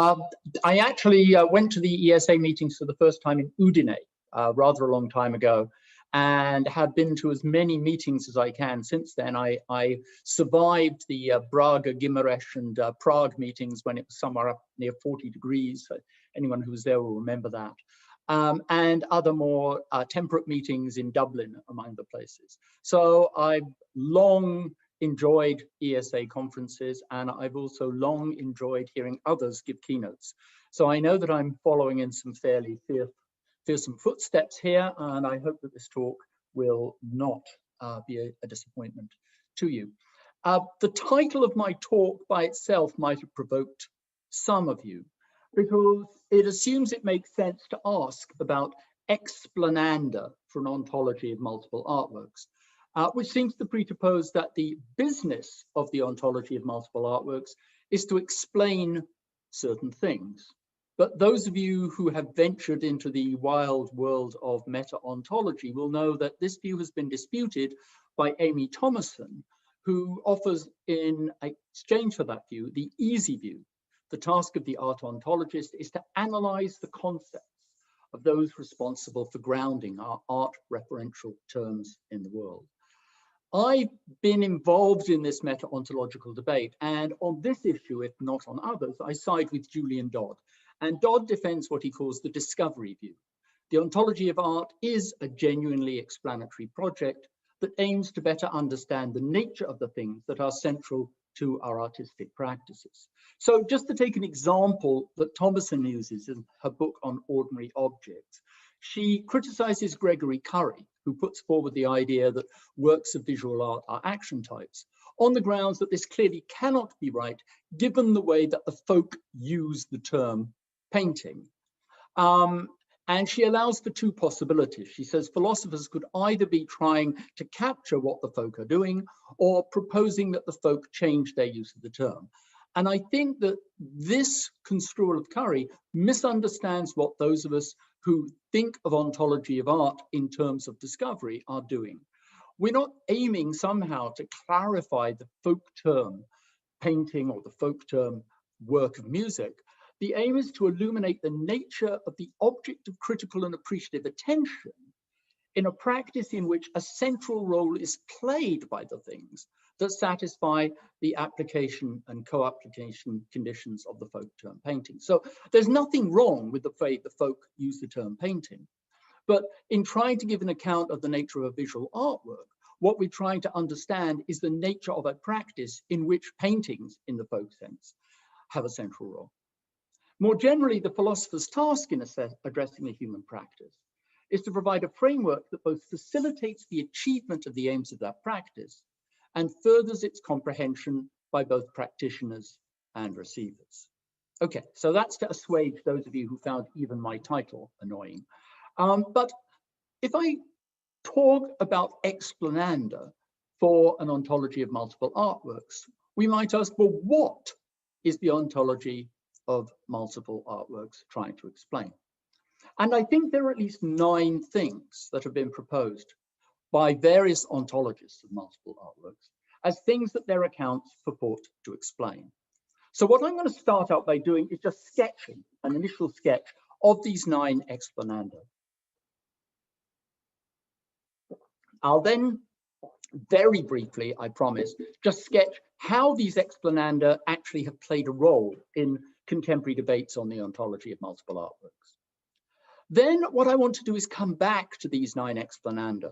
I actually went to the ESA meetings for the first time in Udine rather a long time ago, and have been to as many meetings as I can since then. I survived the Braga, Guimarães, and Prague meetings when it was somewhere up near 40 degrees. So anyone who was there will remember that. And other more temperate meetings in Dublin, among the places. So I've long enjoyed ESA conferences, and I've also long enjoyed hearing others give keynotes. So I know that I'm following in some fairly fearsome footsteps here, and I hope that this talk will not be a disappointment to you. The title of my talk by itself might have provoked some of you, because it assumes it makes sense to ask about Explananda for an ontology of multiple artworks. Which seems to presuppose that the business of the ontology of multiple artworks is to explain certain things. But those of you who have ventured into the wild world of meta-ontology will know that this view has been disputed by Amy Thomason, who offers in exchange for that view, the easy view. The task of the art ontologist is to analyze the concepts of those responsible for grounding our art referential terms in the world. I've been involved in this meta-ontological debate, and on this issue, if not on others, I side with Julian Dodd. And Dodd defends what he calls the discovery view. The ontology of art is a genuinely explanatory project that aims to better understand the nature of the things that are central to our artistic practices. So just to take an example that Thomason uses in her book on ordinary objects, she criticizes Gregory Curry, who puts forward the idea that works of visual art are action types, on the grounds that this clearly cannot be right, given the way that the folk use the term painting. And she allows for two possibilities. She says philosophers could either be trying to capture what the folk are doing, or proposing that the folk change their use of the term. And I think that this construal of Curry misunderstands what those of us who think of ontology of art in terms of discovery are doing. We're not aiming somehow to clarify the folk term painting or the folk term work of music. The aim is to illuminate the nature of the object of critical and appreciative attention in a practice in which a central role is played by the things that satisfy the application and co-application conditions of the folk term painting. So there's nothing wrong with the way the folk use the term painting, but in trying to give an account of the nature of a visual artwork, what we're trying to understand is the nature of a practice in which paintings, in the folk sense, have a central role. More generally, the philosopher's task in addressing the human practice is to provide a framework that both facilitates the achievement of the aims of that practice and furthers its comprehension by both practitioners and receivers. Okay, so that's to assuage those of you who found even my title annoying. But if I talk about Explananda for an ontology of multiple artworks, we might ask, well, what is the ontology of multiple artworks trying to explain? And I think there are at least 9 things that have been proposed by various ontologists of multiple artworks as things that their accounts purport to explain. So what I'm going to start out by doing is just sketching an initial sketch of these 9 Explananda. I'll then very briefly, I promise, just sketch how these Explananda actually have played a role in contemporary debates on the ontology of multiple artworks. Then what I want to do is come back to these 9 Explananda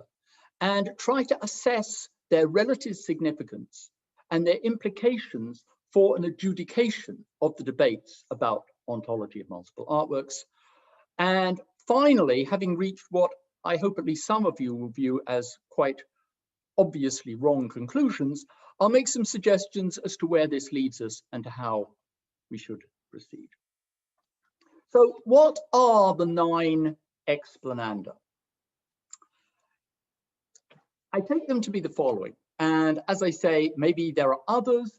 and try to assess their relative significance and their implications for an adjudication of the debates about ontology of multiple artworks. And finally, having reached what I hope at least some of you will view as quite obviously wrong conclusions, I'll make some suggestions as to where this leads us and to how we should proceed. So what are the 9 Explananda? I take them to be the following. And as I say, maybe there are others.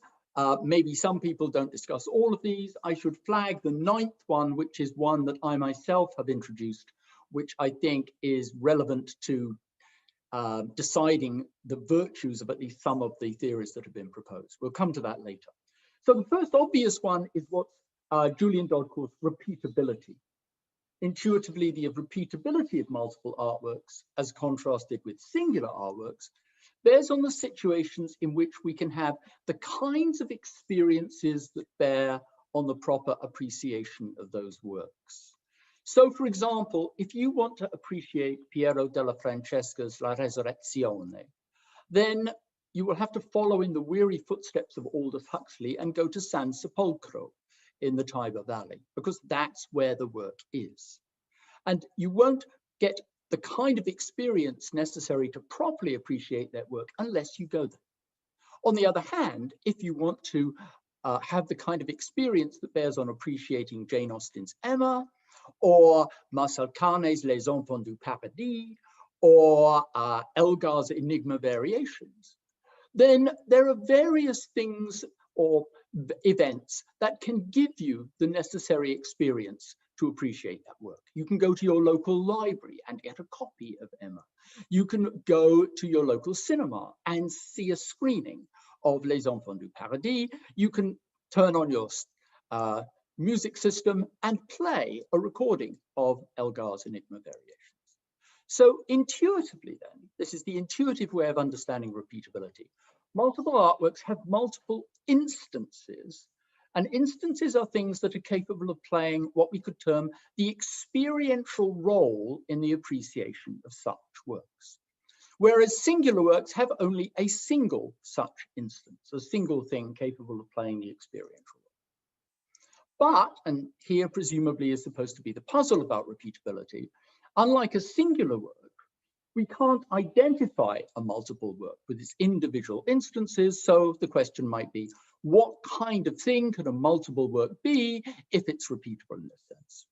Maybe some people don't discuss all of these. I should flag the 9th one, which is one that I myself have introduced, which I think is relevant to deciding the virtues of at least some of the theories that have been proposed. We'll come to that later. So the first obvious one is what's Julian Dodd calls repeatability. Intuitively, the repeatability of multiple artworks, as contrasted with singular artworks, bears on the situations in which we can have the kinds of experiences that bear on the proper appreciation of those works. So, for example, if you want to appreciate Piero della Francesca's La Resurrezione, then you will have to follow in the weary footsteps of Aldous Huxley and go to San Sepolcro in the Tiber Valley, because that's where the work is. And you won't get the kind of experience necessary to properly appreciate that work unless you go there. On the other hand, if you want to have the kind of experience that bears on appreciating Jane Austen's Emma, or Marcel Carné's Les Enfants du Paradis, or Elgar's Enigma Variations, then there are various things or events that can give you the necessary experience to appreciate that work. You can go to your local library and get a copy of Emma. You can go to your local cinema and see a screening of Les Enfants du Paradis. You can turn on your music system and play a recording of Elgar's Enigma Variations. So intuitively then, this is the intuitive way of understanding repeatability. Multiple artworks have multiple instances, and instances are things that are capable of playing what we could term the experiential role in the appreciation of such works. Whereas singular works have only a single such instance, a single thing capable of playing the experiential role. But, and here presumably is supposed to be the puzzle about repeatability, unlike a singular work, we can't identify a multiple work with its individual instances. So the question might be, what kind of thing could a multiple work be if it's repeatable in this sense?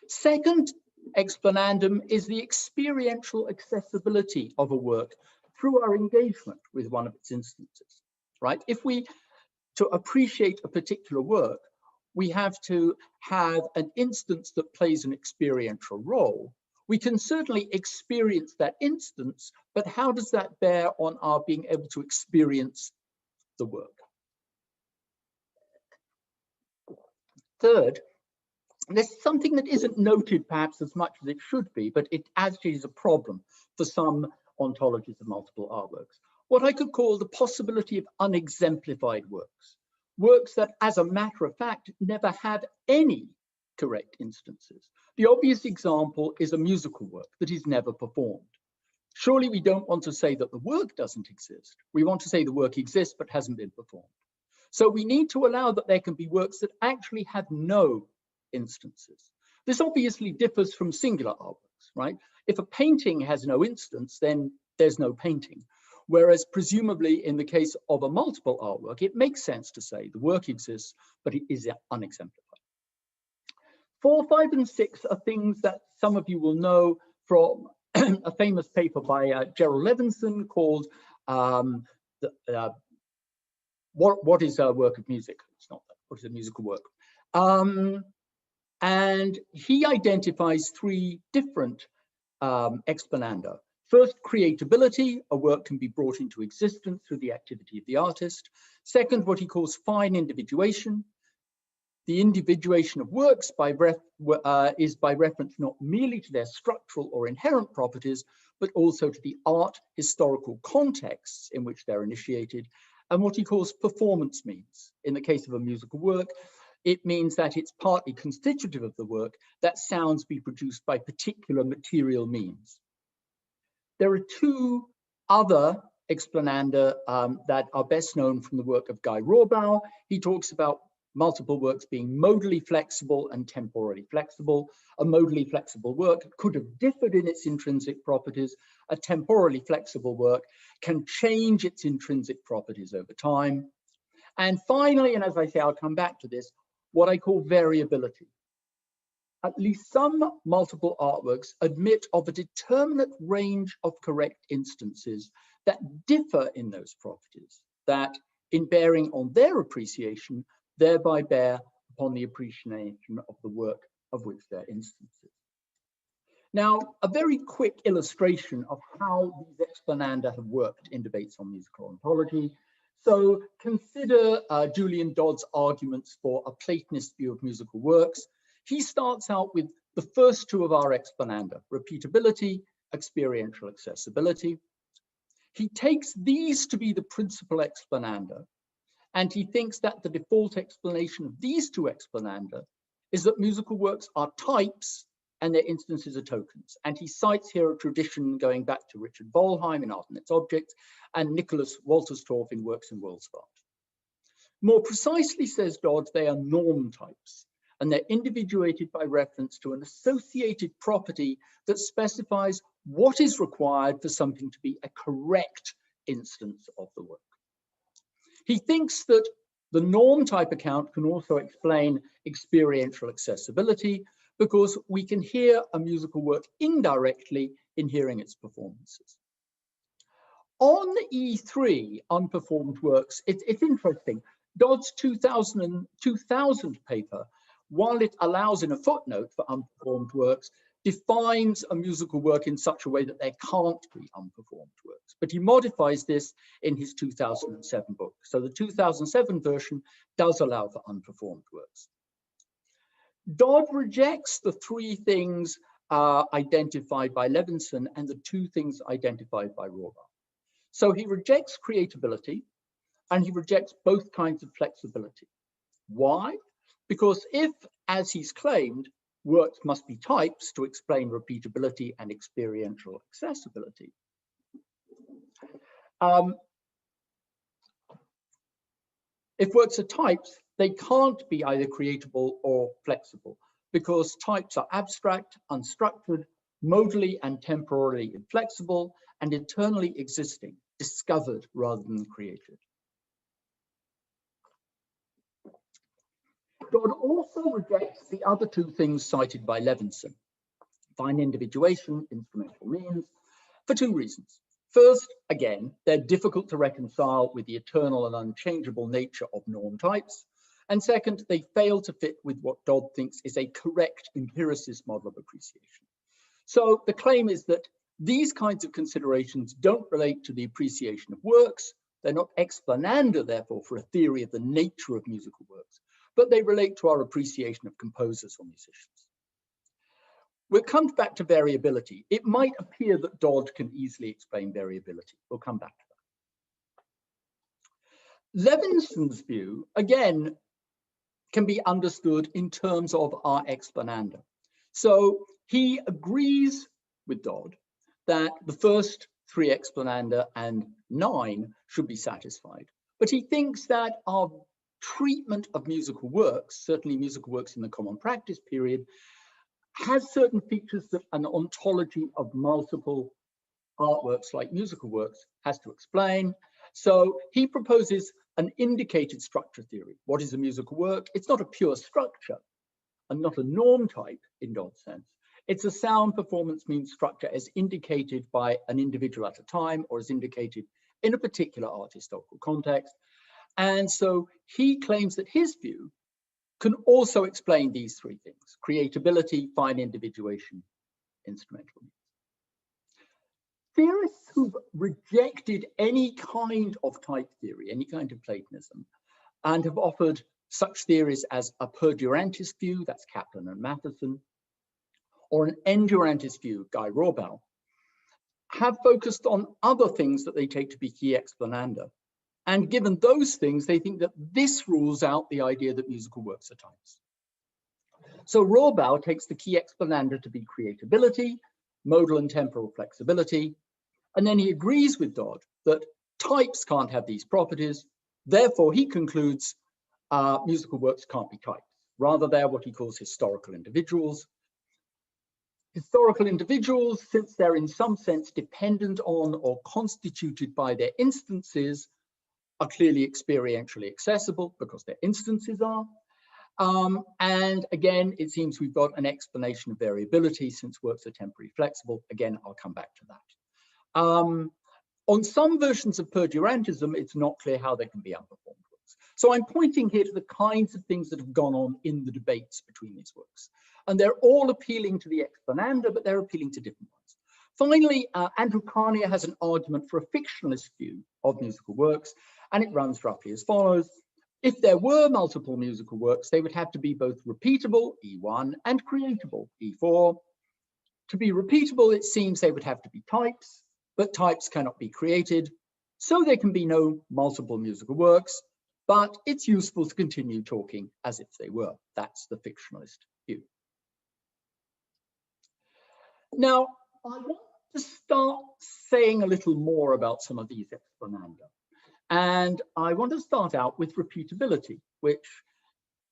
Second explanandum is the experiential accessibility of a work through our engagement with one of its instances, right? If we, to appreciate a particular work, we have to have an instance that plays an experiential role. We can certainly experience that instance, but how does that bear on our being able to experience the work? Third, there's something that isn't noted perhaps as much as it should be, but it actually is a problem for some ontologies of multiple artworks. What I could call the possibility of unexemplified works. Works that, as a matter of fact, never had any correct instances. The obvious example is a musical work that is never performed. Surely we don't want to say that the work doesn't exist. We want to say the work exists but hasn't been performed. So we need to allow that there can be works that actually have no instances. This obviously differs from singular artworks, right? If a painting has no instance, then there's no painting. Whereas presumably in the case of a multiple artwork, it makes sense to say the work exists, but it is unexemplified. 4, 5, and 6 are things that some of you will know from a famous paper by Gerald Levinson called What is a Work of Music? It's not that, what is a musical work? And he identifies 3 different explananda. First, creatability, a work can be brought into existence through the activity of the artist. Second, what he calls fine individuation. The individuation of works is by reference not merely to their structural or inherent properties, but also to the art historical contexts in which they're initiated, and what he calls performance means. In the case of a musical work, it means that it's partly constitutive of the work that sounds be produced by particular material means. There are 2 other explananda that are best known from the work of Guy Rawbaugh. He talks about multiple works being modally flexible and temporally flexible. A modally flexible work could have differed in its intrinsic properties. A temporally flexible work can change its intrinsic properties over time. And finally, and as I say, I'll come back to this, what I call variability. At least some multiple artworks admit of a determinate range of correct instances that differ in those properties, that in bearing on their appreciation, thereby bear upon the appreciation of the work of which they're instances. Now, a very quick illustration of how these explananda have worked in debates on musical ontology. So consider Julian Dodd's arguments for a Platonist view of musical works. He starts out with the first two of our explananda, repeatability, experiential accessibility. He takes these to be the principal explananda, and he thinks that the default explanation of these two explananda is that musical works are types and their instances are tokens. And he cites here a tradition going back to Richard Bolheim in Art and Its Objects and Nicholas Wolterstorff in Works and Worlds of Art. More precisely, says Dodd, they are norm types, and they're individuated by reference to an associated property that specifies what is required for something to be a correct instance of the work. He thinks that the norm type account can also explain experiential accessibility, because we can hear a musical work indirectly in hearing its performances. On E3, unperformed works, it's interesting. Dodd's 2000 paper, while it allows in a footnote for unperformed works, defines a musical work in such a way that there can't be unperformed works. But he modifies this in his 2007 book. So the 2007 version does allow for unperformed works. Dodd rejects the three things identified by Levinson and the two things identified by Rohrbaugh. So he rejects creatability and he rejects both kinds of flexibility. Why? Because if, as he's claimed, works must be types to explain repeatability and experiential accessibility, if works are types, they can't be either creatable or flexible, because types are abstract, unstructured, modally and temporally inflexible, and eternally existing, discovered rather than created. Dodd also rejects the other two things cited by Levinson, fine individuation, instrumental means, for two reasons. First, again, they're difficult to reconcile with the eternal and unchangeable nature of norm types. And second, they fail to fit with what Dodd thinks is a correct empiricist model of appreciation. So the claim is that these kinds of considerations don't relate to the appreciation of works. They're not explananda, therefore, for a theory of the nature of musical works, but they relate to our appreciation of composers or musicians. We'll come back to variability. It might appear that Dodd can easily explain variability. We'll come back to that. Levinson's view, again, can be understood in terms of our explananda. So he agrees with Dodd that the first three explananda and 9 should be satisfied. But he thinks that our treatment of musical works, certainly musical works in the common practice period, has certain features that an ontology of multiple artworks like musical works has to explain. So he proposes an indicated structure theory. What is a musical work? It's not a pure structure and not a norm type in Dodd's sense. It's a sound performance means structure as indicated by an individual at a time or as indicated in a particular art historical context. And so he claims that his view can also explain these three things: creatability, fine individuation, instrumental means. Theorists who've rejected any kind of type theory, any kind of Platonism, and have offered such theories as a perdurantist view, that's Kaplan and Matheson, or an endurantist view, Guy Rohrbaugh, have focused on other things that they take to be key explananda. And given those things, they think that this rules out the idea that musical works are types. So Rohrbaugh takes the key explananda to be creatability, modal and temporal flexibility, and then he agrees with Dodd that types can't have these properties. Therefore, he concludes musical works can't be types. Rather, they're what he calls historical individuals. Historical individuals, since they're in some sense dependent on or constituted by their instances, are clearly experientially accessible because their instances are. And again, it seems we've got an explanation of variability since works are temporally flexible. Again, I'll come back to that. On some versions of perdurantism, it's not clear how they can be unperformed works. So I'm pointing here to the kinds of things that have gone on in the debates between these works. And they're all appealing to the explananda, but they're appealing to different ones. Finally, Andrew Carnier has an argument for a fictionalist view of musical works. and it runs roughly as follows. If there were multiple musical works, they would have to be both repeatable, E1, and creatable, E4. To be repeatable, it seems they would have to be types, but types cannot be created, so there can be no multiple musical works, but it's useful to continue talking as if they were. That's the fictionalist view. Now, I want to start saying a little more about some of these explananda. And I want to start out with repeatability, which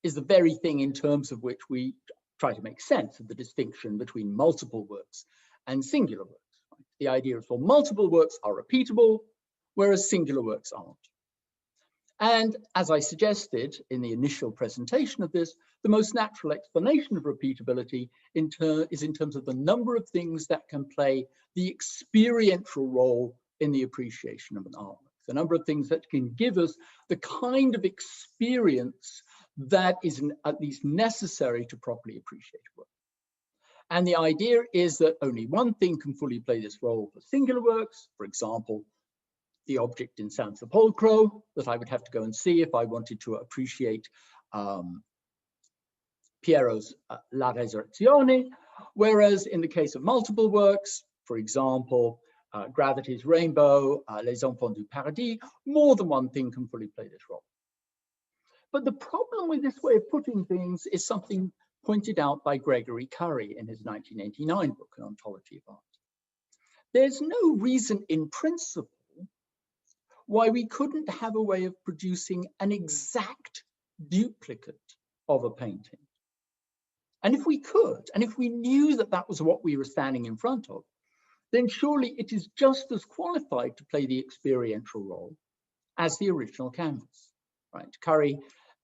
is the very thing in terms of which we try to make sense of the distinction between multiple works and singular works. The idea is, well, multiple works are repeatable, whereas singular works aren't. And as I suggested in the initial presentation of this, the most natural explanation of repeatability is in terms of the number of things that can play the experiential role in the appreciation of an artwork. The number of things that can give us the kind of experience that is at least necessary to properly appreciate work. And the idea is that only one thing can fully play this role for singular works. For example, the object in San Sepolcro that I would have to go and see if I wanted to appreciate Piero's La Resurrezione, whereas in the case of multiple works, for example, Gravity's Rainbow, Les Enfants du Paradis, more than one thing can fully play this role. But the problem with this way of putting things is something pointed out by Gregory Curry in his 1989 book, An Ontology of Art. There's no reason in principle why we couldn't have a way of producing an exact duplicate of a painting. And if we could, and if we knew that that was what we were standing in front of, then surely it is just as qualified to play the experiential role as the original canvas, right? Curry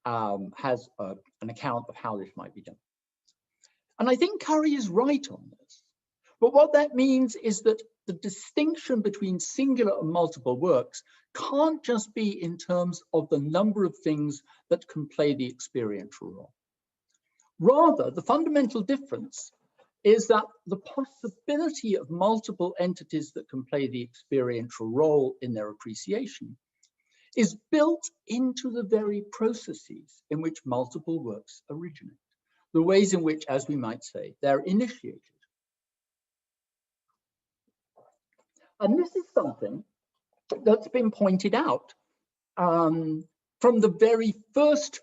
has an account of how this might be done. And I think Curry is right on this. But what that means is that the distinction between singular and multiple works can't just be in terms of the number of things that can play the experiential role. Rather, the fundamental difference is that the possibility of multiple entities that can play the experiential role in their appreciation is built into the very processes in which multiple works originate, the ways in which, as we might say, they're initiated. And this is something that's been pointed out from the very first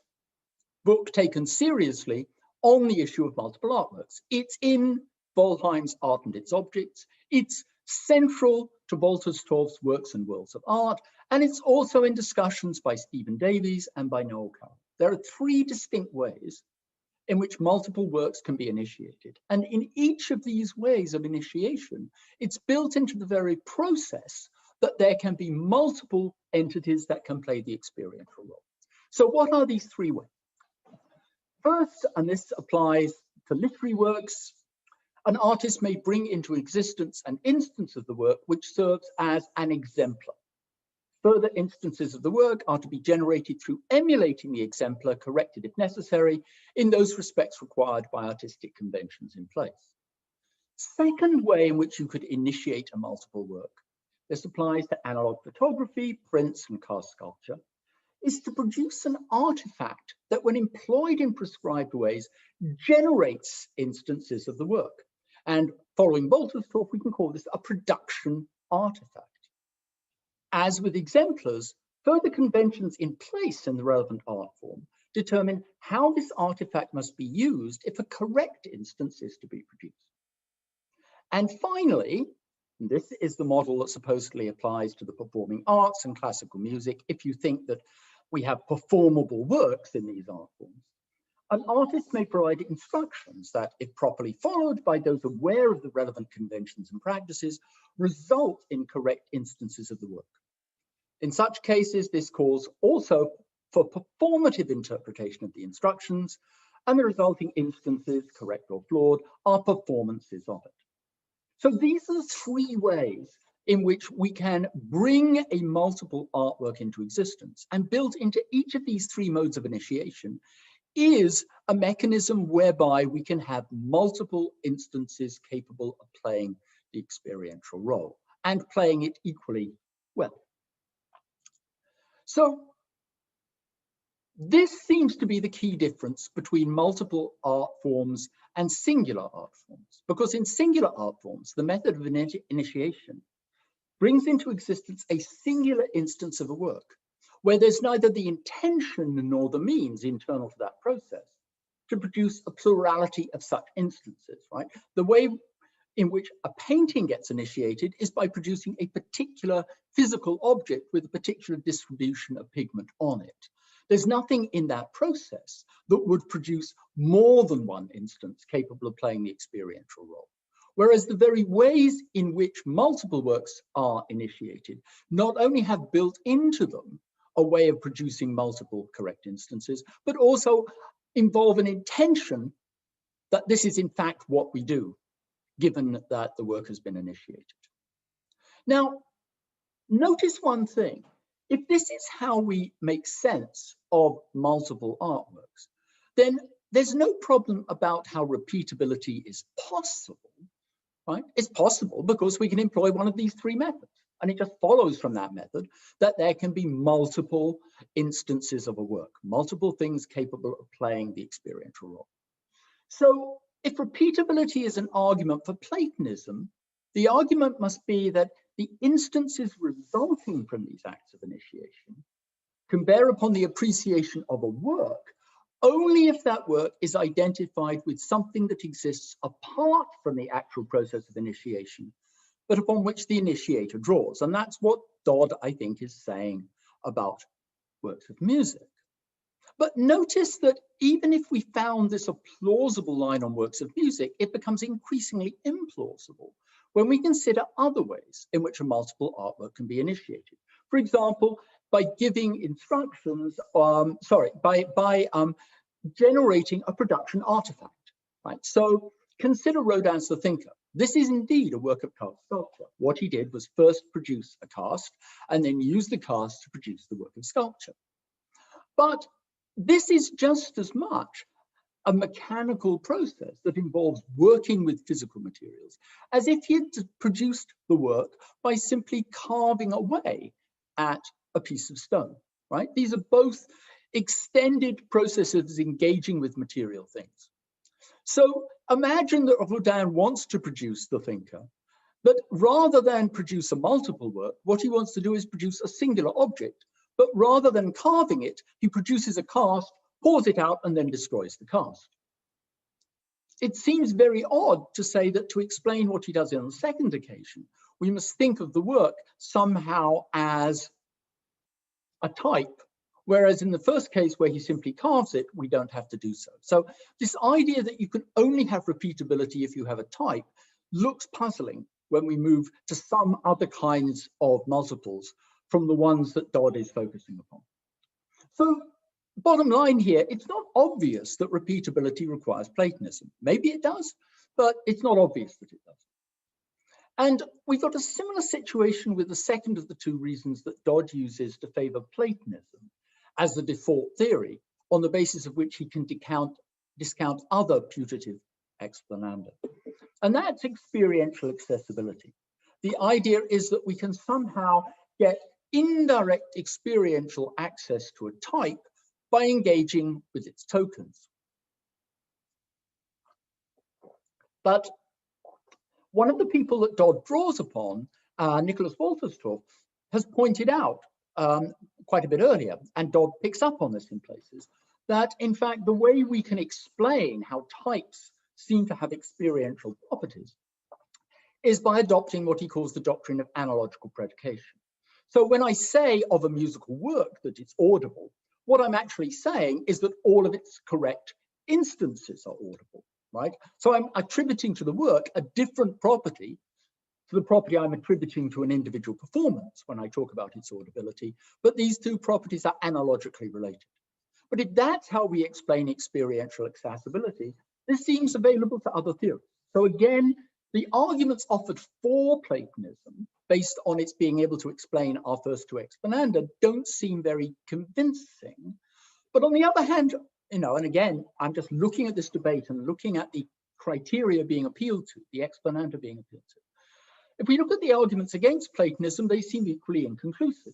book taken seriously on the issue of multiple artworks. It's in Wollheim's Art and Its Objects. It's central to Wolterstorff's Works and Worlds of Art, and it's also in discussions by Stephen Davies and by Noel Carroll. There are three distinct ways in which multiple works can be initiated. And in each of these ways of initiation, it's built into the very process that there can be multiple entities that can play the experiential role. So what are these three ways? First, and this applies to literary works, an artist may bring into existence an instance of the work which serves as an exemplar. Further instances of the work are to be generated through emulating the exemplar, corrected if necessary, in those respects required by artistic conventions in place. Second way in which you could initiate a multiple work, this applies to analog photography, prints, and cast sculpture, is to produce an artifact that, when employed in prescribed ways, generates instances of the work. And following Wolterstorff, we can call this a production artifact. As with exemplars, further conventions in place in the relevant art form determine how this artifact must be used if a correct instance is to be produced. And finally, and this is the model that supposedly applies to the performing arts and classical music, if you think that we have performable works in these art forms, an artist may provide instructions that, if properly followed by those aware of the relevant conventions and practices, result in correct instances of the work. In such cases, this calls also for performative interpretation of the instructions, and the resulting instances, correct or flawed, are performances of it. So these are the three ways in which we can bring a multiple artwork into existence, and built into each of these three modes of initiation is a mechanism whereby we can have multiple instances capable of playing the experiential role and playing it equally well. So this seems to be the key difference between multiple art forms and singular art forms, because in singular art forms, the method of initiation brings into existence a singular instance of a work, where there's neither the intention nor the means internal to that process to produce a plurality of such instances, right? The way in which a painting gets initiated is by producing a particular physical object with a particular distribution of pigment on it. There's nothing in that process that would produce more than one instance capable of playing the experiential role. Whereas the very ways in which multiple works are initiated not only have built into them a way of producing multiple correct instances, but also involve an intention that this is in fact what we do, given that the work has been initiated. Now, notice one thing. If this is how we make sense of multiple artworks, then there's no problem about how repeatability is possible, right? It's possible because we can employ one of these three methods. And it just follows from that method that there can be multiple instances of a work, multiple things capable of playing the experiential role. So if repeatability is an argument for Platonism, the argument must be that the instances resulting from these acts of initiation can bear upon the appreciation of a work only if that work is identified with something that exists apart from the actual process of initiation, but upon which the initiator draws. And that's what Dodd, I think, is saying about works of music. But notice that even if we found this a plausible line on works of music, it becomes increasingly implausible when we consider other ways in which a multiple artwork can be initiated. For example, by giving instructions, by generating a production artifact, right? So consider Rodin's The Thinker. This is indeed a work of cast sculpture. What he did was first produce a cast and then use the cast to produce the work of sculpture. But this is just as much a mechanical process that involves working with physical materials as if he had produced the work by simply carving away at a piece of stone, right? These are both extended processes engaging with material things. So imagine that Rodin wants to produce The Thinker, but rather than produce a multiple work, what he wants to do is produce a singular object. But rather than carving it, he produces a cast, pours it out, and then destroys the cast. It seems very odd to say that to explain what he does on the second occasion, we must think of the work somehow as a type, whereas in the first case where he simply carves it, we don't have to do so. So this idea that you can only have repeatability if you have a type looks puzzling when we move to some other kinds of multiples from the ones that Dodd is focusing upon. So bottom line here, it's not obvious that repeatability requires Platonism. Maybe it does, but it's not obvious that it does. And we've got a similar situation with the second of the two reasons that Dodd uses to favor Platonism as the default theory, on the basis of which he can discount other putative explananda. And that's experiential accessibility. The idea is that we can somehow get indirect experiential access to a type by engaging with its tokens. But one of the people that Dodd draws upon, Nicholas Wolterstorff, has pointed out quite a bit earlier, and Dodd picks up on this in places, that in fact the way we can explain how types seem to have experiential properties is by adopting what he calls the doctrine of analogical predication. So when I say of a musical work that it's audible, what I'm actually saying is that all of its correct instances are audible, right? So I'm attributing to the work a different property to the property I'm attributing to an individual performance when I talk about its audibility, but these two properties are analogically related. But if that's how we explain experiential accessibility, this seems available to other theories. So again, the arguments offered for Platonism, based on its being able to explain our first two explananda, don't seem very convincing. But on the other hand, and again, I'm just looking at this debate and looking at the criteria being appealed to, the explananda being appealed to. If we look at the arguments against Platonism, they seem equally inconclusive.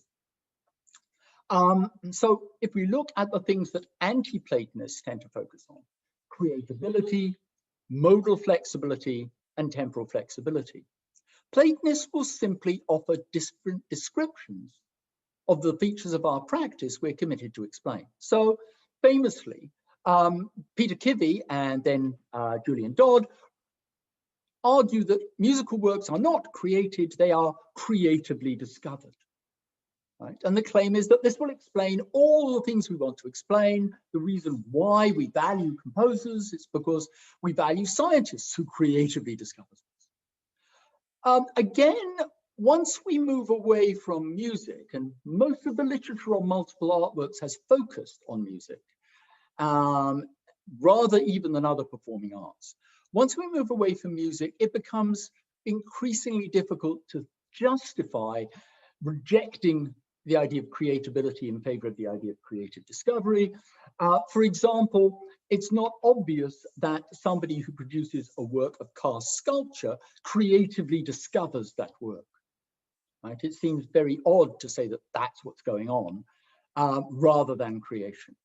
So if we look at the things that anti-Platonists tend to focus on, creatability, modal flexibility, and temporal flexibility, Platonists will simply offer different descriptions of the features of our practice we're committed to explain. So famously, Peter Kivy and then Julian Dodd argue that musical works are not created, they are creatively discovered. Right? And the claim is that this will explain all the things we want to explain. The reason why we value composers is because we value scientists who creatively discover things. Again, once we move away from music, and most of the literature on multiple artworks has focused on music, rather even than other performing arts. Once we move away from music, it becomes increasingly difficult to justify rejecting the idea of creatability in favor of the idea of creative discovery. For example, it's not obvious that somebody who produces a work of cast sculpture creatively discovers that work. Right? It seems very odd to say that that's what's going on, rather than creation.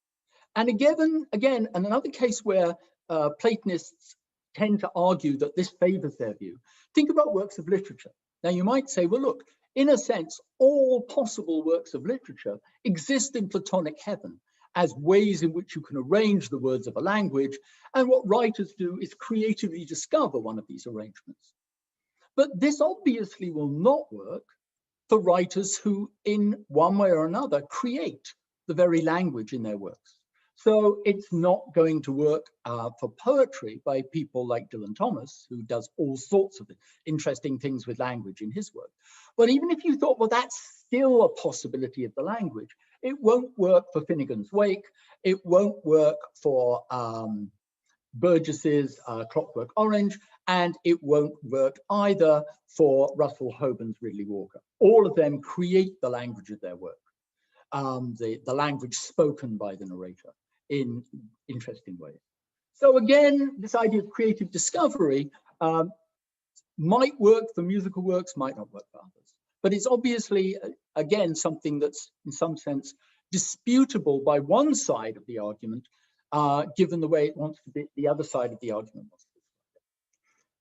And again, another case where Platonists tend to argue that this favors their view. Think about works of literature. Now you might say, well, look, in a sense, all possible works of literature exist in Platonic heaven as ways in which you can arrange the words of a language, and what writers do is creatively discover one of these arrangements. But this obviously will not work for writers who, in one way or another, create the very language in their works. So it's not going to work for poetry by people like Dylan Thomas, who does all sorts of interesting things with language in his work. But even if you thought, well, that's still a possibility of the language, it won't work for Finnegan's Wake. It won't work for Burgess's Clockwork Orange, and it won't work either for Russell Hoban's Ridley Walker. All of them create the language of their work, the language spoken by the narrator in interesting ways. So again, this idea of creative discovery might work for musical works, might not work for others. But it's obviously, again, something that's in some sense disputable by one side of the argument, given the way it wants to be, the other side of the argument wants to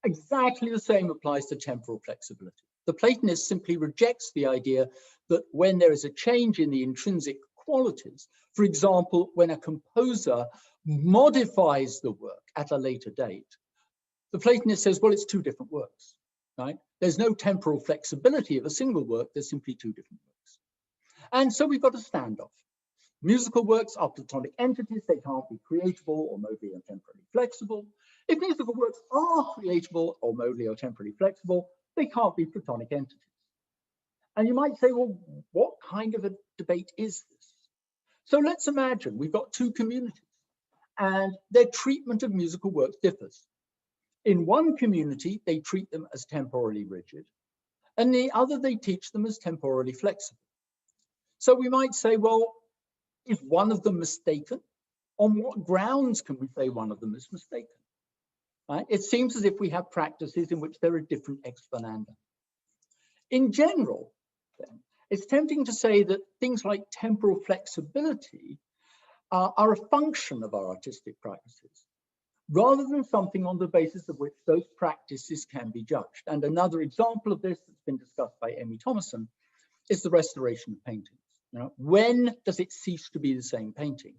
be. Exactly the same applies to temporal flexibility. The Platonist simply rejects the idea that when there is a change in the intrinsic qualities, for example, when a composer modifies the work at a later date, the Platonist says, well, it's two different works, right? There's no temporal flexibility of a single work, there's simply two different works. And so we've got a standoff. Musical works are Platonic entities, they can't be creatable or modally or temporally flexible. If musical works are creatable or modally or temporally flexible, they can't be Platonic entities. And you might say, well, what kind of a debate is this? So let's imagine we've got two communities and their treatment of musical works differs. In one community, they treat them as temporally rigid, and the other, they teach them as temporally flexible. So we might say, well, is one of them mistaken? On what grounds can we say one of them is mistaken? Right? It seems as if we have practices in which there are different explananda. In general, then, it's tempting to say that things like temporal flexibility are a function of our artistic practices, rather than something on the basis of which those practices can be judged. And another example of this that's been discussed by Amy Thomason is the restoration of paintings. You know, when does it cease to be the same painting?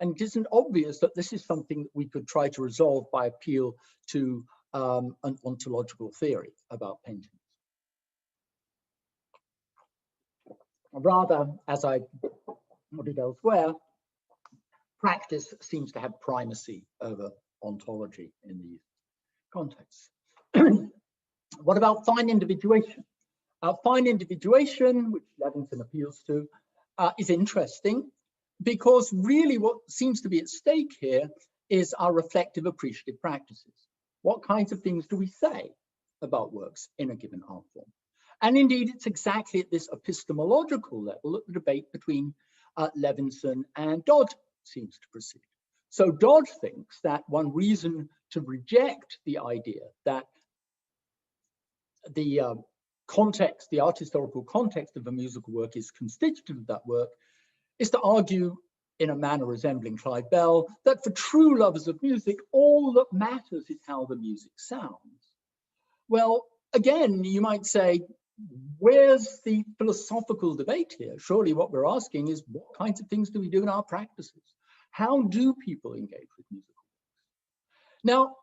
And it isn't obvious that this is something that we could try to resolve by appeal to an ontological theory about paintings. Rather, as I noted elsewhere, practice seems to have primacy over ontology in these contexts. What about fine individuation? Fine individuation, which Levinson appeals to, is interesting because really what seems to be at stake here is our reflective appreciative practices. What kinds of things do we say about works in a given art form? And indeed, it's exactly at this epistemological level that the debate between Levinson and Dodd seems to proceed. So Dodd thinks that one reason to reject the idea that the context, the art historical context of a musical work is constitutive of that work, is to argue in a manner resembling Clive Bell that for true lovers of music, all that matters is how the music sounds. Well, again, you might say, where's the philosophical debate here? Surely what we're asking is, what kinds of things do we do in our practices? How do people engage with music? Now,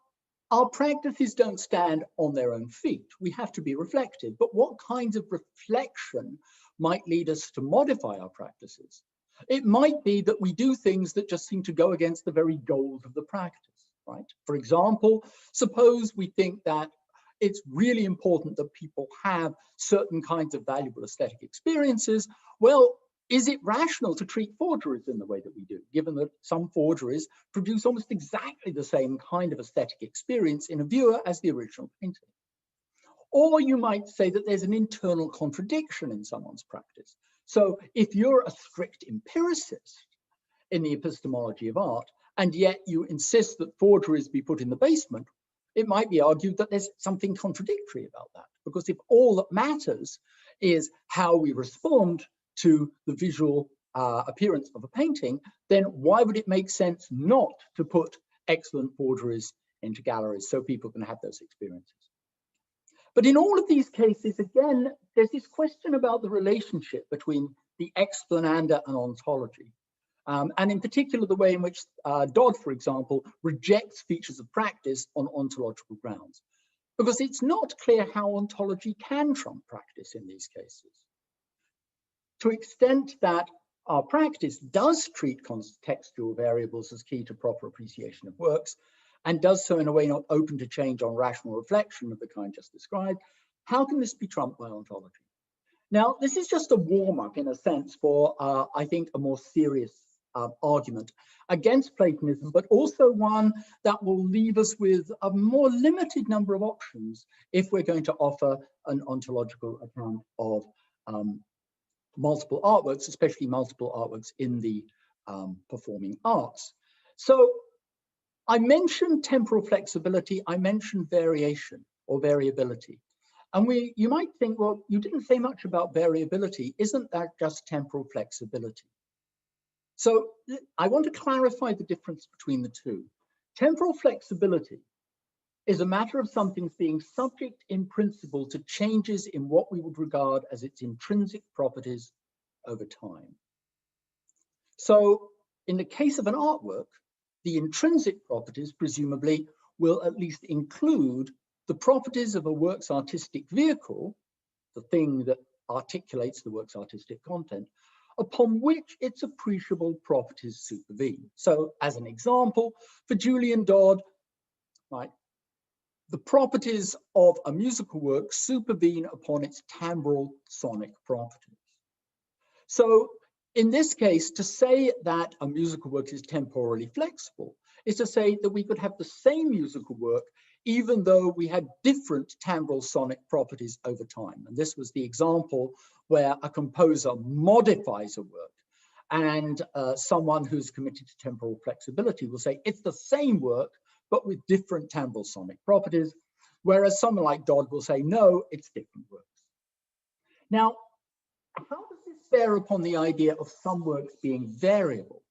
our practices don't stand on their own feet. We have to be reflective, but what kinds of reflection might lead us to modify our practices? It might be that we do things that just seem to go against the very goals of the practice, right? For example, suppose we think that it's really important that people have certain kinds of valuable aesthetic experiences. Well, is it rational to treat forgeries in the way that we do, given that some forgeries produce almost exactly the same kind of aesthetic experience in a viewer as the original painting? Or you might say that there's an internal contradiction in someone's practice. So if you're a strict empiricist in the epistemology of art, and yet you insist that forgeries be put in the basement, it might be argued that there's something contradictory about that. Because if all that matters is how we respond to the visual appearance of a painting, then why would it make sense not to put excellent forgeries into galleries so people can have those experiences? But in all of these cases, again, there's this question about the relationship between the Explananda and ontology. And in particular, the way in which Dodd, for example, rejects features of practice on ontological grounds. Because it's not clear how ontology can trump practice in these cases. To the extent that our practice does treat contextual variables as key to proper appreciation of works, and does so in a way not open to change on rational reflection of the kind just described, how can this be trumped by ontology? Now, this is just a warm-up in a sense for, I think, a more serious argument against Platonism, but also one that will leave us with a more limited number of options if we're going to offer an ontological account of multiple artworks, especially multiple artworks in the performing arts. So I mentioned temporal flexibility, I mentioned variation or variability. And you might think, well, you didn't say much about variability. Isn't that just temporal flexibility? So I want to clarify the difference between the two. Temporal flexibility is a matter of something being subject in principle to changes in what we would regard as its intrinsic properties over time. So in the case of an artwork, the intrinsic properties presumably will at least include the properties of a work's artistic vehicle, the thing that articulates the work's artistic content, upon which its appreciable properties supervene. So as an example, for Julian Dodd, right, the properties of a musical work supervene upon its timbral sonic properties. So in this case, to say that a musical work is temporally flexible is to say that we could have the same musical work even though we had different timbral sonic properties over time. And this was the example where a composer modifies a work, and someone who's committed to temporal flexibility will say it's the same work, but with different timbral sonic properties, whereas someone like Dodd will say, no, it's different works. Now, how does this bear upon the idea of some works being variable?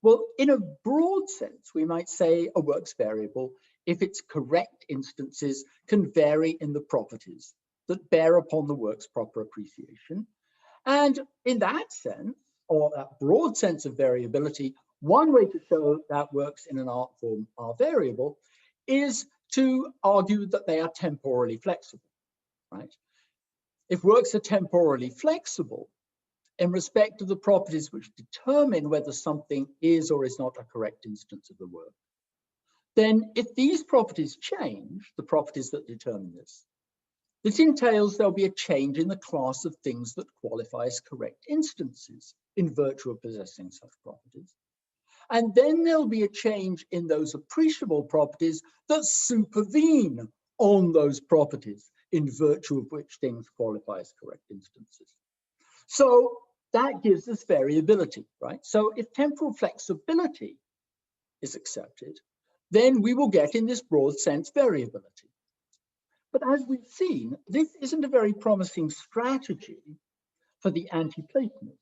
Well, in a broad sense, we might say a work's variable if its correct instances can vary in the properties that bear upon the work's proper appreciation. And in that sense, or that broad sense of variability, one way to show that works in an art form are variable is to argue that they are temporally flexible, right? If works are temporally flexible in respect of the properties which determine whether something is or is not a correct instance of the work, then if these properties change, the properties that determine this entails there'll be a change in the class of things that qualify as correct instances in virtue of possessing such properties. And then there'll be a change in those appreciable properties that supervene on those properties in virtue of which things qualify as correct instances. So that gives us variability, right? So if temporal flexibility is accepted, then we will get in this broad sense variability. But as we've seen, this isn't a very promising strategy for the anti-Platonists.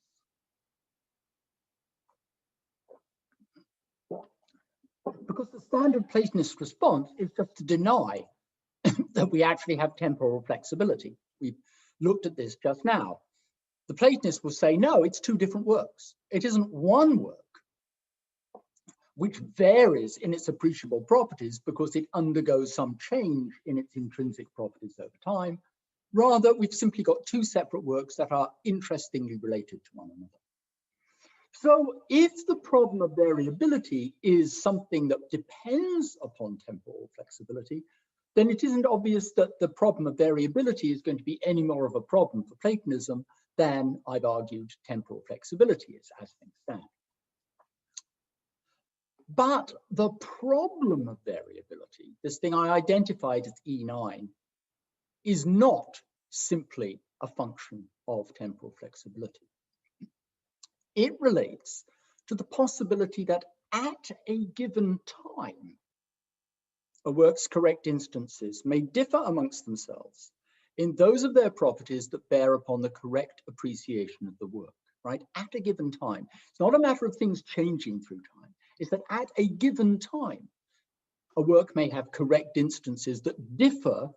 because the standard Platonist response is just to deny that we actually have temporal flexibility. We've looked at this just now. The Platonists will say, no, it's two different works. It isn't one work which varies in its appreciable properties because it undergoes some change in its intrinsic properties over time. Rather, we've simply got two separate works that are interestingly related to one another. So if the problem of variability is something that depends upon temporal flexibility, then it isn't obvious that the problem of variability is going to be any more of a problem for Platonism than I've argued temporal flexibility is, as things stand. But the problem of variability, this thing I identified as E9, is not simply a function of temporal flexibility. It relates to the possibility that at a given time, a work's correct instances may differ amongst themselves in those of their properties that bear upon the correct appreciation of the work, right? At a given time. It's not a matter of things changing through time. It's that at a given time, a work may have correct instances that differ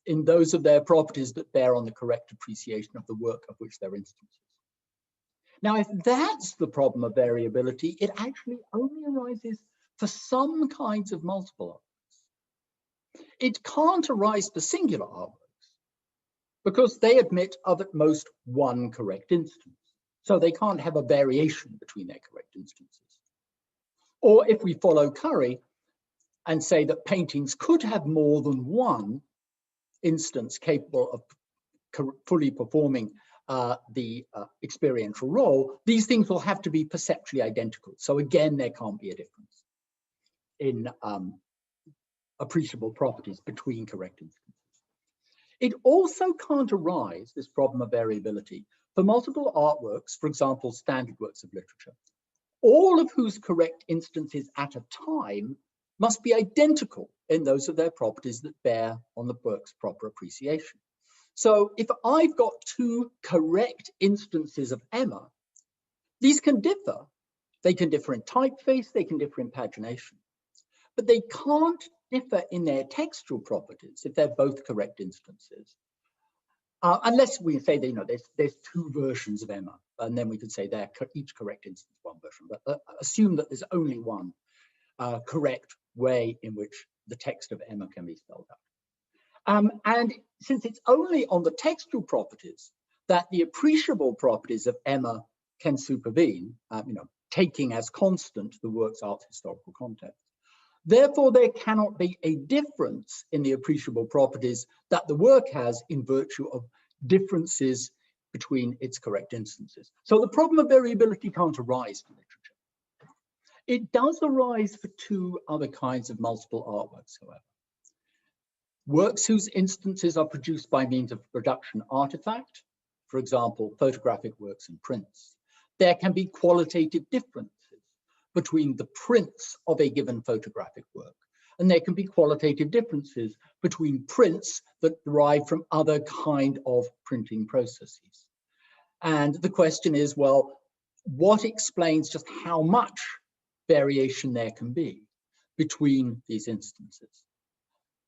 in those of their properties that bear on the correct appreciation of the work of which they're instances. Now, if that's the problem of variability, it actually only arises for some kinds of multiple artworks. It can't arise for singular artworks because they admit of at most one correct instance. So they can't have a variation between their correct instances. Or if we follow Curry and say that paintings could have more than one instance capable of fully performing the experiential role, these things will have to be perceptually identical. So again, there can't be a difference in appreciable properties between correct instances. It also can't arise, this problem of variability, for multiple artworks, for example, standard works of literature, all of whose correct instances at a time must be identical in those of their properties that bear on the work's proper appreciation. So if I've got two correct instances of Emma, these can differ. They can differ in typeface, they can differ in pagination, but they can't differ in their textual properties if they're both correct instances. Unless we say that, you know, there's two versions of Emma, and then we could say they're each correct instance one version, but assume that there's only one correct way in which the text of Emma can be spelled out. And since it's only on the textual properties that the appreciable properties of Emma can supervene, you know, taking as constant the work's art historical context, therefore there cannot be a difference in the appreciable properties that the work has in virtue of differences between its correct instances. So the problem of variability can't arise for literature. It does arise for two other kinds of multiple artworks, however. Works whose instances are produced by means of production artifact, for example, photographic works and prints. There can be qualitative differences between the prints of a given photographic work, and there can be qualitative differences between prints that derive from other kind of printing processes. And the question is, well, what explains just how much variation there can be between these instances?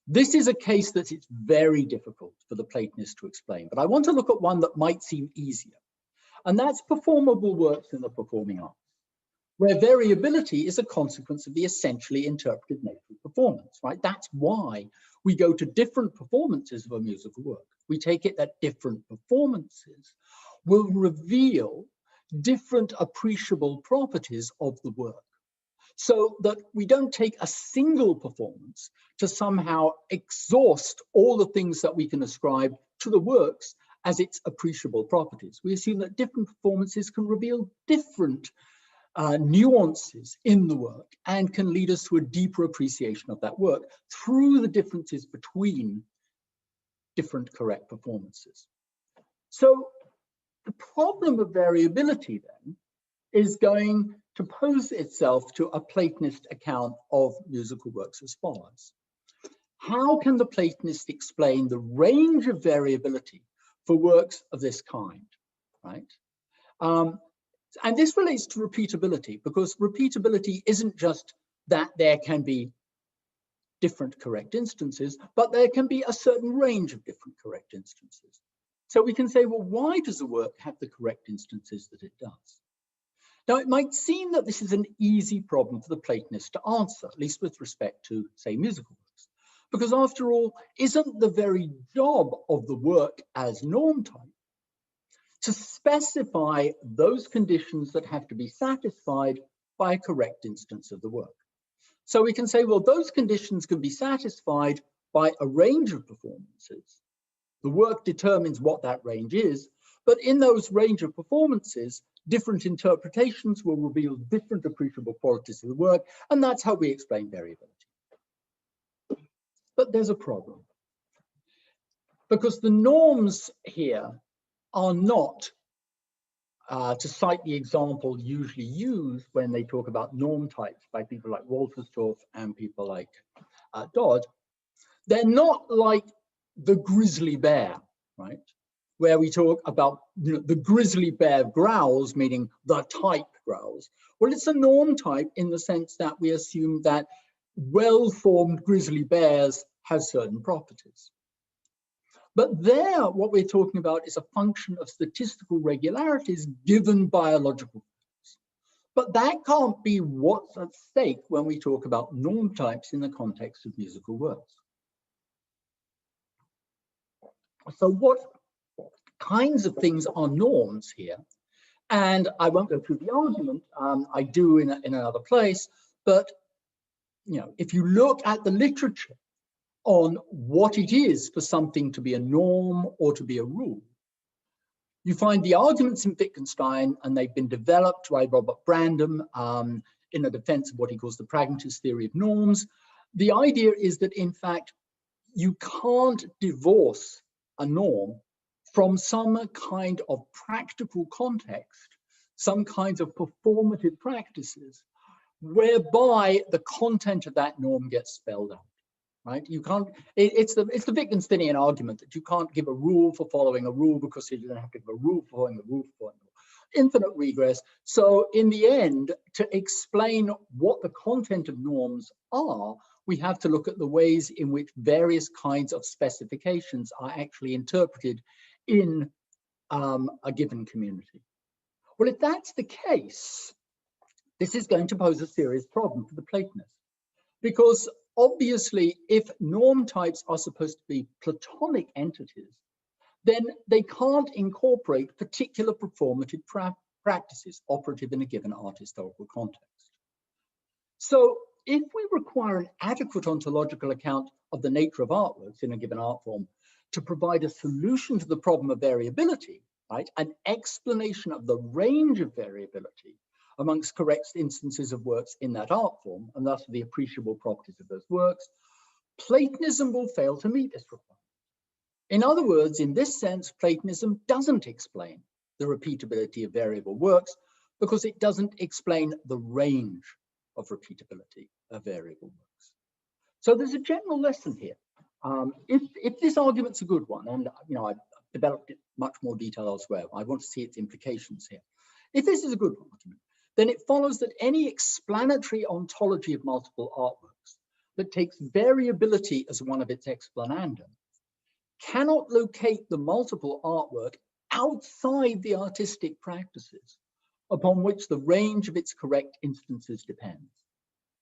This is a case that it's very difficult for the Platonists to explain, but I want to look at one that might seem easier, and that's performable works in the performing arts, where variability is a consequence of the essentially interpreted nature of performance, right? That's why we go to different performances of a musical work. We take it that different performances will reveal different appreciable properties of the work, so that we don't take a single performance to somehow exhaust all the things that we can ascribe to the works as its appreciable properties. We assume that different performances can reveal different nuances in the work and can lead us to a deeper appreciation of that work through the differences between different correct performances. So the problem of variability then is going to pose itself to a Platonist account of musical works as follows. How can the Platonist explain the range of variability for works of this kind, right? And this relates to repeatability, because repeatability isn't just that there can be different correct instances, but there can be a certain range of different correct instances. So we can say, well, why does a work have the correct instances that it does? Now, it might seem that this is an easy problem for the Platonist to answer, at least with respect to, say, musical works. Because after all, isn't the very job of the work as norm type to specify those conditions that have to be satisfied by a correct instance of the work? So we can say, well, those conditions can be satisfied by a range of performances. The work determines what that range is, but in those range of performances, different interpretations will reveal different appreciable qualities of the work, and that's how we explain variability. But there's a problem, because the norms here are not, to cite the example usually used when they talk about norm types by people like Wolterstorff and people like Dodd, they're not like the grizzly bear, right? Where we talk about, the grizzly bear growls, meaning the type growls. Well, it's a norm type in the sense that we assume that well-formed grizzly bears have certain properties. But there, what we're talking about is a function of statistical regularities given biological factors. But that can't be what's at stake when we talk about norm types in the context of musical works. So what kinds of things are norms here? And I won't go through the argument, I do in another place, but if you look at the literature on what it is for something to be a norm or to be a rule, you find the arguments in Wittgenstein, and they've been developed by Robert Brandom in a defense of what he calls the pragmatist theory of norms. The idea is that, in fact, you can't divorce a norm from some kind of practical context, some kinds of performative practices, whereby the content of that norm gets spelled out, right? You can't, it's the Wittgensteinian argument that you can't give a rule for following a rule because you don't have to give a rule for following the rule for following the rule. Infinite regress. So in the end, to explain what the content of norms are, we have to look at the ways in which various kinds of specifications are actually interpreted in a given community. Well, if that's the case, this is going to pose a serious problem for the Platonists, because obviously, if norm types are supposed to be Platonic entities, then they can't incorporate particular performative practices operative in a given art historical context. So if we require an adequate ontological account of the nature of artworks in a given art form to provide a solution to the problem of variability, right, an explanation of the range of variability amongst correct instances of works in that art form, and thus the appreciable properties of those works, Platonism will fail to meet this requirement. In other words, in this sense, Platonism doesn't explain the repeatability of variable works because it doesn't explain the range of repeatability of variable works. So there's a general lesson here. If this argument's a good one, and I've developed it much more detail elsewhere, I want to see its implications here. If this is a good argument, then it follows that any explanatory ontology of multiple artworks that takes variability as one of its explananda cannot locate the multiple artwork outside the artistic practices upon which the range of its correct instances depends.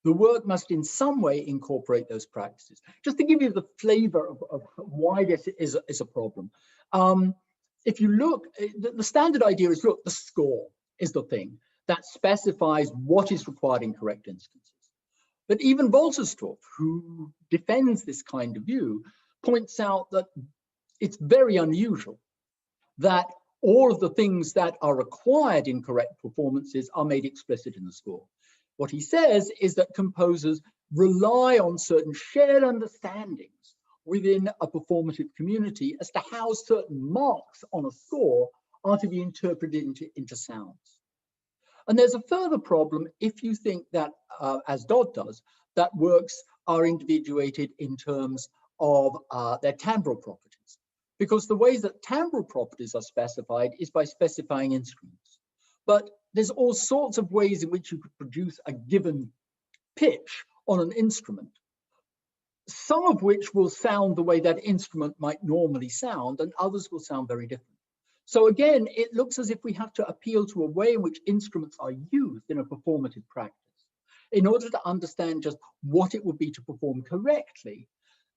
The work must in some way incorporate those practices. Just to give you the flavor of why this is a problem. If you look, the standard idea is, look, the score is the thing that specifies what is required in correct instances. But even Wolterstorff, who defends this kind of view, points out that it's very unusual that all of the things that are required in correct performances are made explicit in the score. What he says is that composers rely on certain shared understandings within a performative community as to how certain marks on a score are to be interpreted into sounds. And there's a further problem if you think that, as Dodd does, that works are individuated in terms of their timbral properties. Because the ways that timbral properties are specified is by specifying instruments. But there's all sorts of ways in which you could produce a given pitch on an instrument, some of which will sound the way that instrument might normally sound, and others will sound very different. So again, it looks as if we have to appeal to a way in which instruments are used in a performative practice in order to understand just what it would be to perform correctly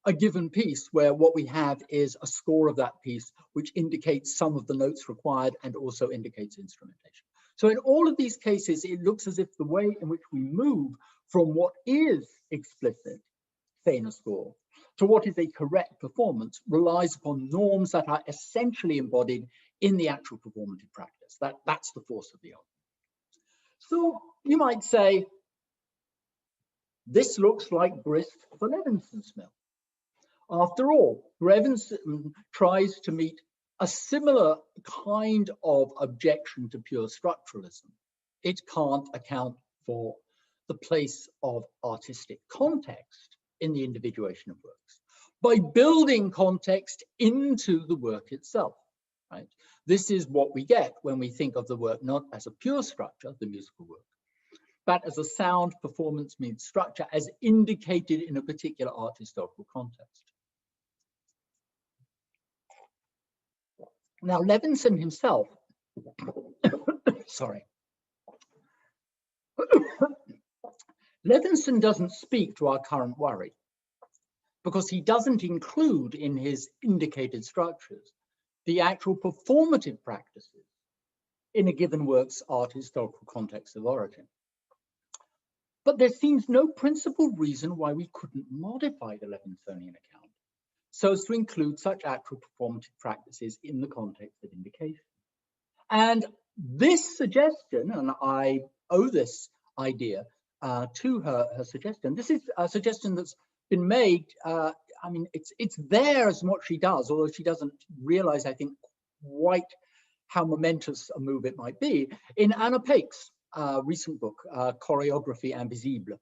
a given piece, where what we have is a score of that piece which indicates some of the notes required and also indicates instrumentation. So in all of these cases, it looks as if the way in which we move from what is explicit, say in a score, to what is a correct performance relies upon norms that are essentially embodied in the actual performative practice. That's the force of the argument. So you might say, this looks like grist for Levinson's mill. After all, Levinson tries to meet a similar kind of objection to pure structuralism. It can't account for the place of artistic context in the individuation of works by building context into the work itself, right? This is what we get when we think of the work not as a pure structure, the musical work, but as a sound performance means structure as indicated in a particular art historical context. Now, Levinson himself, sorry, Levinson doesn't speak to our current worry because he doesn't include in his indicated structures the actual performative practices in a given work's art historical context of origin. But there seems no principal reason why we couldn't modify the Levinsonian account so as to include such actual performative practices in the context of indication. And this suggestion, and I owe this idea to her suggestion, this is a suggestion that's been made, I mean, it's there as what she does, although she doesn't realize, I think, quite how momentous a move it might be, in Anna Pake's recent book, Choreography Invisible.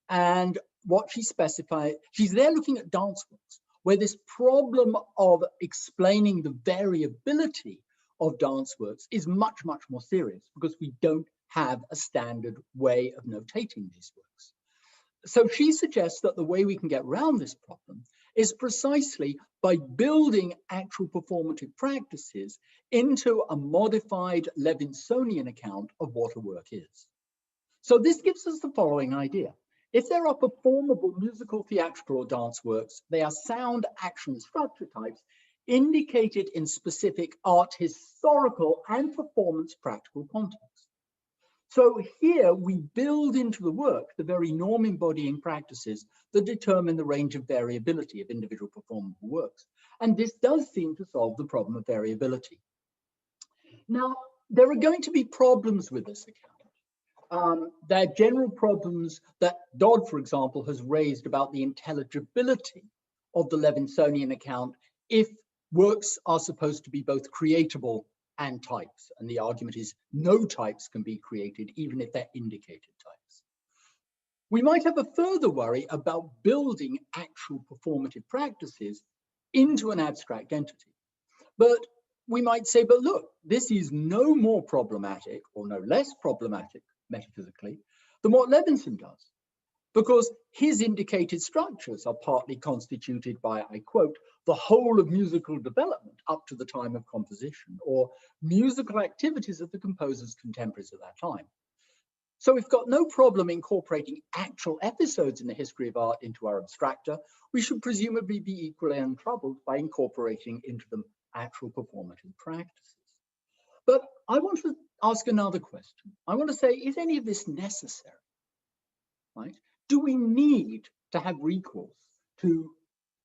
And what she specifies, she's there looking at dance works, where this problem of explaining the variability of dance works is much, much more serious because we don't have a standard way of notating these works. So she suggests that the way we can get around this problem is precisely by building actual performative practices into a modified Levinsonian account of what a work is. So this gives us the following idea. If there are performable musical, theatrical, or dance works, they are sound action structure types indicated in specific art historical and performance practical contexts. So here we build into the work the very norm embodying practices that determine the range of variability of individual performable works. And this does seem to solve the problem of variability. Now, there are going to be problems with this account. There are general problems that Dodd, for example, has raised about the intelligibility of the Levinsonian account if works are supposed to be both creatable and types. And the argument is no types can be created, even if they're indicated types. We might have a further worry about building actual performative practices into an abstract entity. But we might say, but look, this is no more problematic or no less problematic metaphysically than what Levinson does, because his indicated structures are partly constituted by, I quote, the whole of musical development up to the time of composition, or musical activities of the composer's contemporaries at that time. So we've got no problem incorporating actual episodes in the history of art into our abstracta. We should presumably be equally untroubled by incorporating into them actual performative practices. But I want to ask another question. I want to say, is any of this necessary? Right? Do we need to have recourse to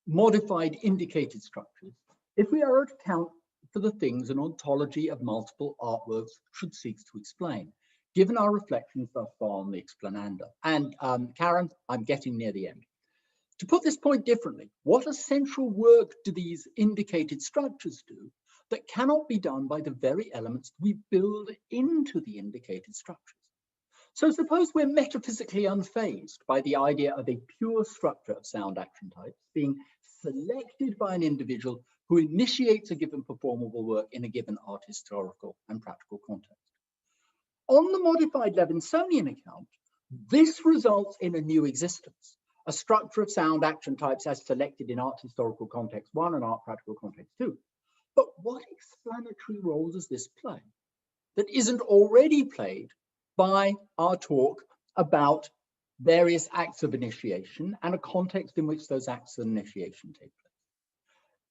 modified indicated structures if we are to account for the things an ontology of multiple artworks should seek to explain, given our reflections thus far on the Explananda? And Karen, I'm getting near the end. To put this point differently, what essential work do these indicated structures do that cannot be done by the very elements we build into the indicated structures? So suppose we're metaphysically unfazed by the idea of a pure structure of sound action types being selected by an individual who initiates a given performable work in a given art historical and practical context. On the modified Levinsonian account, This results in a new existence, a structure of sound action types as selected in art historical context 1 and art practical context 2. But what explanatory role does this play that isn't already played by our talk about various acts of initiation and a context in which those acts of initiation take place?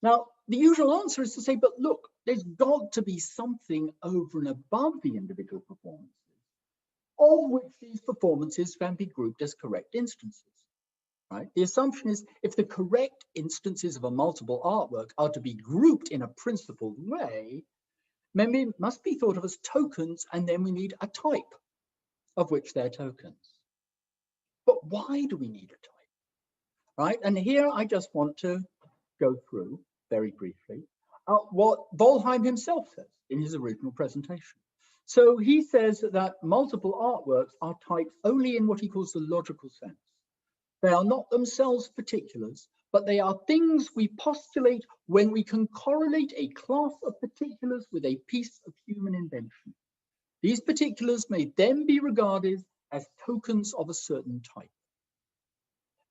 Now, the usual answer is to say, but look, there's got to be something over and above the individual performances, of which these performances can be grouped as correct instances. Right? The assumption is if the correct instances of a multiple artwork are to be grouped in a principled way, memory must be thought of as tokens, and then we need a type of which they're tokens. But why do we need a type? Right? And here I just want to go through very briefly what Wollheim himself says in his original presentation. So he says that multiple artworks are types only in what he calls the logical sense. They are not themselves particulars, but they are things we postulate when we can correlate a class of particulars with a piece of human invention. These particulars may then be regarded as tokens of a certain type.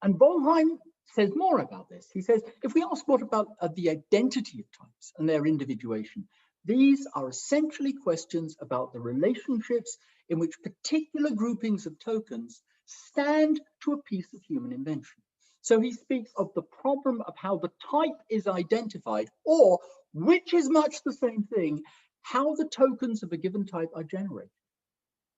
And Wollheim says more about this. He says, if we ask what about the identity of types and their individuation, these are essentially questions about the relationships in which particular groupings of tokens stand to a piece of human invention. So he speaks of the problem of how the type is identified, or, which is much the same thing, how the tokens of a given type are generated.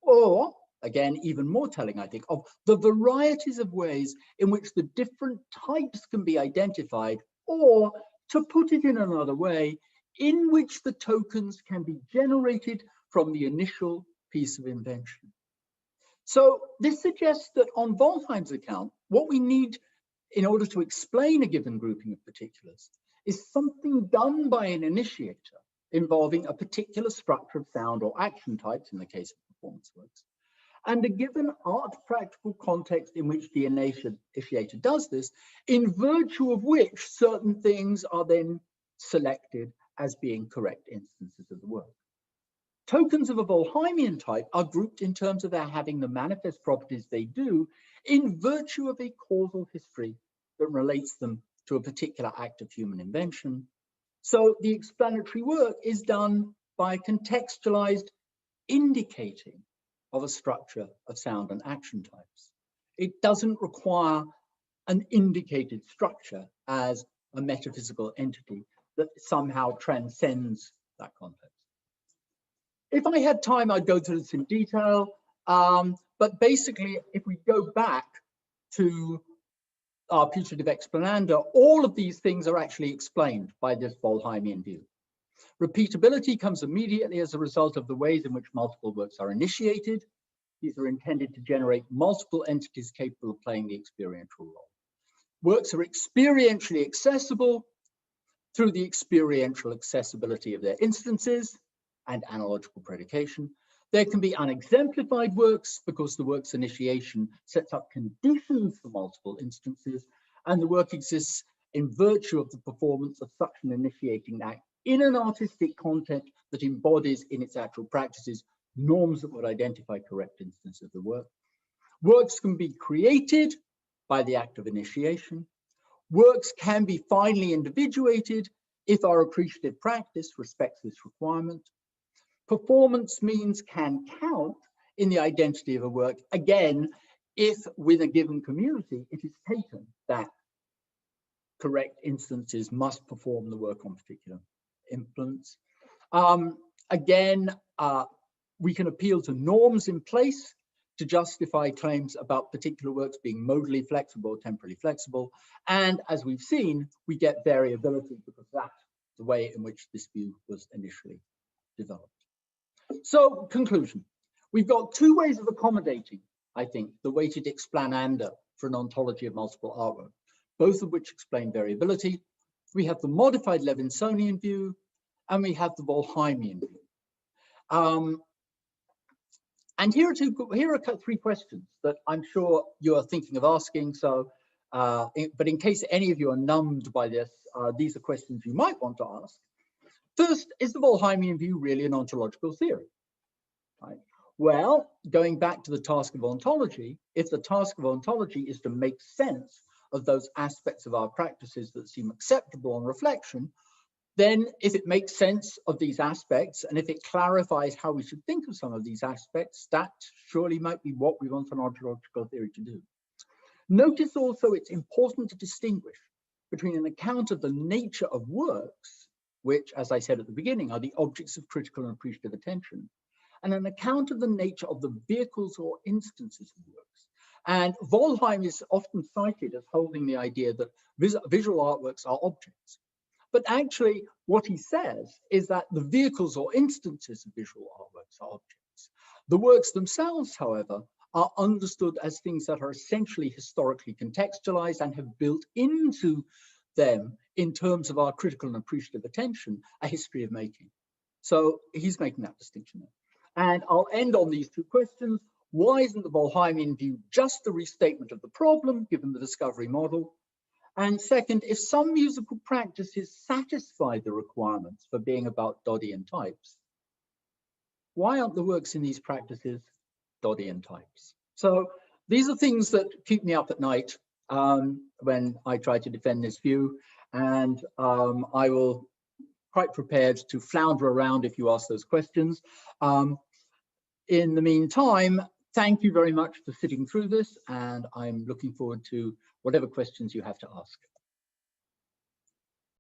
Or, again, even more telling, I think, of the varieties of ways in which the different types can be identified, or, to put it in another way, in which the tokens can be generated from the initial piece of invention. So this suggests that on Wollheim's account, what we need in order to explain a given grouping of particulars is something done by an initiator involving a particular structure of sound or action types in the case of performance works, and a given art practical context in which the initiator does this, in virtue of which certain things are then selected as being correct instances of the work. Tokens of a Wollheimian type are grouped in terms of their having the manifest properties they do in virtue of a causal history that relates them to a particular act of human invention. So the explanatory work is done by contextualized indicating of a structure of sound and action types. It doesn't require an indicated structure as a metaphysical entity that somehow transcends that context. If I had time, I'd go through this in detail, but basically, if we go back to our putative Explananda, all of these things are actually explained by this Wollheimian view. Repeatability comes immediately as a result of the ways in which multiple works are initiated. These are intended to generate multiple entities capable of playing the experiential role. Works are experientially accessible through the experiential accessibility of their instances and analogical predication. There can be unexemplified works because the work's initiation sets up conditions for multiple instances, and the work exists in virtue of the performance of such an initiating act in an artistic context that embodies in its actual practices norms that would identify correct instances of the work. Works can be created by the act of initiation. Works can be finally individuated if our appreciative practice respects this requirement. Performance means can count in the identity of a work, again, if with a given community, it is taken that correct instances must perform the work on particular influence. We can appeal to norms in place to justify claims about particular works being modally flexible or temporally flexible. And as we've seen, we get variability because that's the way in which this view was initially developed. So, conclusion. We've got two ways of accommodating, I think, the weighted Explananda for an ontology of multiple artwork, both of which explain variability. We have the modified Levinsonian view, and we have the Wollheimian view. And here are three questions that I'm sure you are thinking of asking. So, but in case any of you are numbed by this, these are questions you might want to ask. First, is the Wollheimian view really an ontological theory? Right? Well, going back to the task of ontology, if the task of ontology is to make sense of those aspects of our practices that seem acceptable on reflection, then if it makes sense of these aspects and if it clarifies how we should think of some of these aspects, that surely might be what we want an ontological theory to do. Notice also it's important to distinguish between an account of the nature of works, which, as I said at the beginning, are the objects of critical and appreciative attention, and an account of the nature of the vehicles or instances of works. And Wollheim is often cited as holding the idea that visual artworks are objects. But actually, what he says is that the vehicles or instances of visual artworks are objects. The works themselves, however, are understood as things that are essentially historically contextualized and have built into them, in terms of our critical and appreciative attention, a history of making. So he's making that distinction there. And I'll end on these two questions. Why isn't the Wollheimian view just a restatement of the problem, given the discovery model? And second, if some musical practices satisfy the requirements for being about Dodian types, why aren't the works in these practices Dodian types? So these are things that keep me up at night when I try to defend this view, and I will quite prepared to flounder around if you ask those questions. In the meantime, thank you very much for sitting through this, and I'm looking forward to whatever questions you have to ask.